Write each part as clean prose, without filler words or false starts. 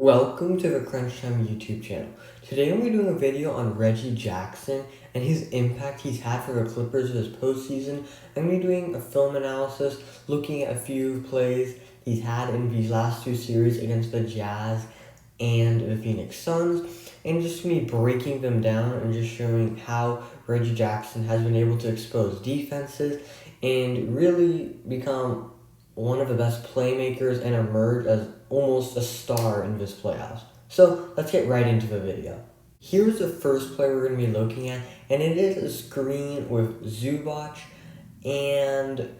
Welcome to the Crunch Time YouTube channel. Today I'm going to be doing a video on Reggie Jackson and his impact he's had for the Clippers this postseason. I'm going to be doing a film analysis, looking at a few plays he's had in these last two series against the Jazz and the Phoenix Suns, and just me breaking them down and just showing how Reggie Jackson has been able to expose defenses and really become one of the best playmakers and emerge as almost a star in this playoffs. So let's get right into the video. Here's the first play we're going to be looking at, and it is a screen with Zubac, and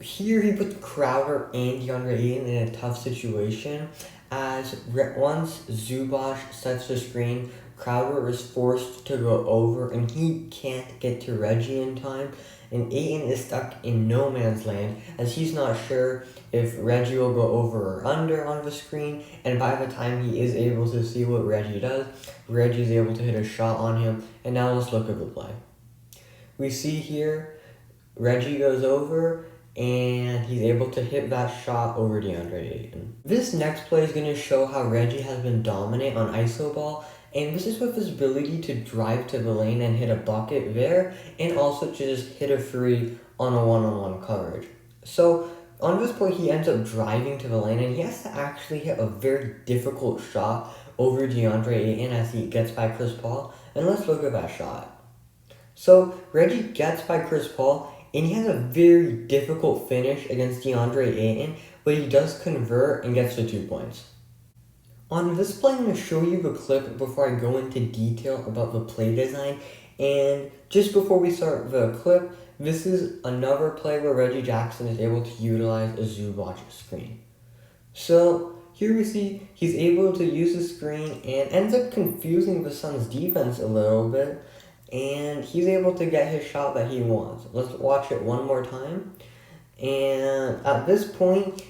here he puts Crowder and DeAndre Ayton in a tough situation, as once Zubac sets the screen, Crowder is forced to go over, and he can't get to Reggie in time, and Ayton is stuck in no man's land, as he's not sure if Reggie will go over or under on the screen, and by the time he is able to see what Reggie does, Reggie's able to hit a shot on him, and now let's look at the play. We see here, Reggie goes over, and he's able to hit that shot over DeAndre Ayton. This next play is going to show how Reggie has been dominant on iso ball, and this is with his ability to drive to the lane and hit a bucket there, and also to just hit a three on a one-on-one coverage. So on this play, he ends up driving to the lane, and he has to actually hit a very difficult shot over DeAndre Ayton as he gets by Chris Paul, and let's look at that shot. So Reggie gets by Chris Paul, and he has a very difficult finish against DeAndre Ayton, but he does convert and gets the 2 points. On this play, I'm going to show you the clip before I go into detail about the play design. And just before we start the clip, this is another play where Reggie Jackson is able to utilize a Zubac screen. So here we see he's able to use the screen and ends up confusing the Suns defense a little bit. And he's able to get his shot that he wants. Let's watch it one more time. And at this point,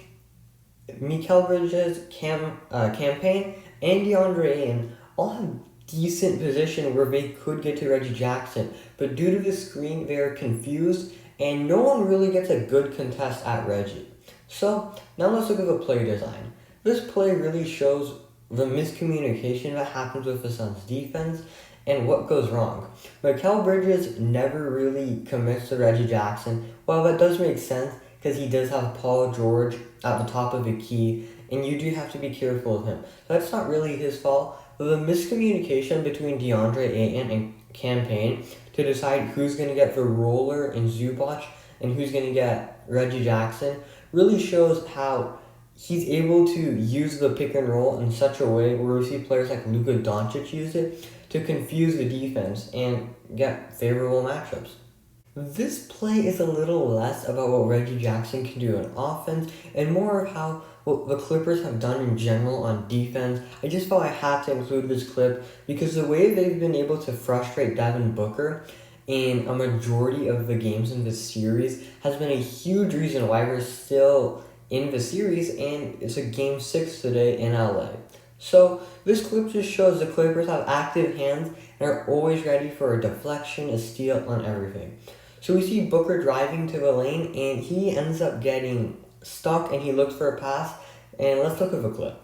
Mikal Bridges, Campaign, and DeAndre Ayton all have decent position where they could get to Reggie Jackson, but due to the screen, they are confused, and no one really gets a good contest at Reggie. So now let's look at the play design. This play really shows the miscommunication that happens with the Suns defense and what goes wrong. Mikal Bridges never really commits to Reggie Jackson. Well, that does make sense because he does have Paul George at the top of the key, and you do have to be careful of him. That's not really his fault, but the miscommunication between DeAndre Ayton and Campaign to decide who's going to get the roller in Zubac and who's going to get Reggie Jackson really shows how he's able to use the pick and roll in such a way where we see players like Luka Doncic use it to confuse the defense and get favorable matchups. This play is a little less about what Reggie Jackson can do on offense and more of how what the Clippers have done in general on defense. I just felt I had to include this clip because the way they've been able to frustrate Devin Booker in a majority of the games in this series has been a huge reason why we're still in the series, and it's a game 6 today in LA. So this clip just shows the Clippers have active hands and are always ready for a deflection, a steal, on everything. So we see Booker driving to the lane, and he ends up getting stuck, and he looks for a pass, and let's look at the clip.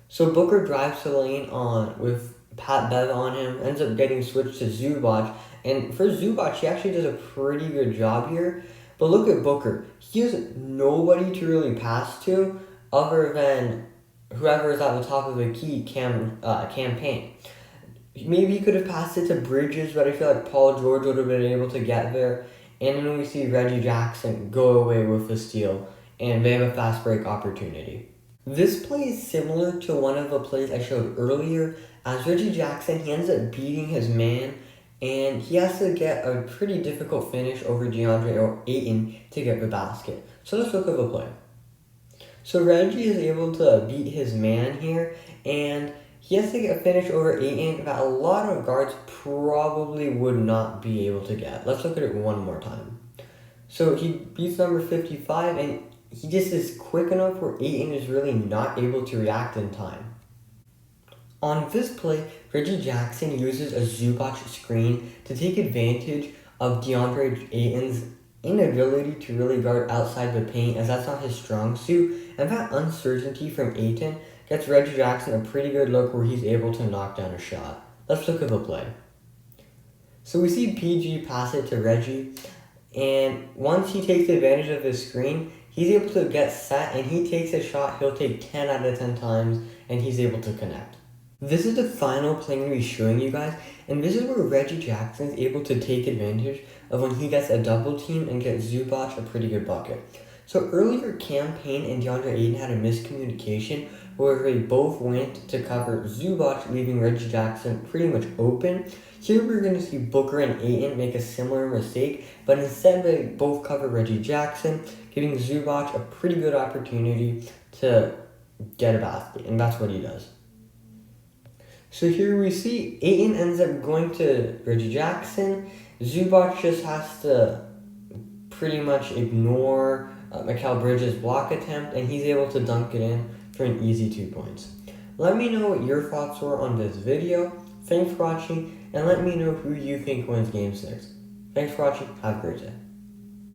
So Booker drives to the lane with Pat Bev on him, ends up getting switched to Zubac, and for Zubac, he actually does a pretty good job here. But look at Booker. He has nobody to really pass to other than whoever is at the top of the key, Campaign. Maybe he could have passed it to Bridges, but I feel like Paul George would have been able to get there. And then we see Reggie Jackson go away with the steal, and they have a fast break opportunity. This play is similar to one of the plays I showed earlier. As Reggie Jackson, he ends up beating his man, and he has to get a pretty difficult finish over DeAndre Ayton to get the basket. So let's look at the play. So Reggie is able to beat his man here, and he has to get a finish over Ayton that a lot of guards probably would not be able to get. Let's look at it one more time. So he beats number 55, and he just is quick enough where Ayton is really not able to react in time. On this play, Reggie Jackson uses a Zubac screen to take advantage of DeAndre Ayton's inability to really guard outside the paint, as that's not his strong suit, and that uncertainty from Ayton gets Reggie Jackson a pretty good look where he's able to knock down a shot. Let's look at the play. So we see PG pass it to Reggie, and once he takes advantage of his screen, he's able to get set, and he takes a shot he'll take 10 out of 10 times, and he's able to connect. This is the final play I'm going to be showing you guys, and this is where Reggie Jackson is able to take advantage of when he gets a double team and get Zubac a pretty good bucket. So earlier, Cam Payne and DeAndre Ayton had a miscommunication where they both went to cover Zubac, leaving Reggie Jackson pretty much open. Here we're going to see Booker and Ayton make a similar mistake, but instead they both cover Reggie Jackson, giving Zubac a pretty good opportunity to get a basket, and that's what he does. So here we see Ayton ends up going to Reggie Jackson. Zubac just has to pretty much ignore Mikal Bridges' block attempt, and he's able to dunk it in for an easy 2 points. Let me know what your thoughts were on this video. Thanks for watching, and let me know who you think wins Game 6. Thanks for watching. Have a great day.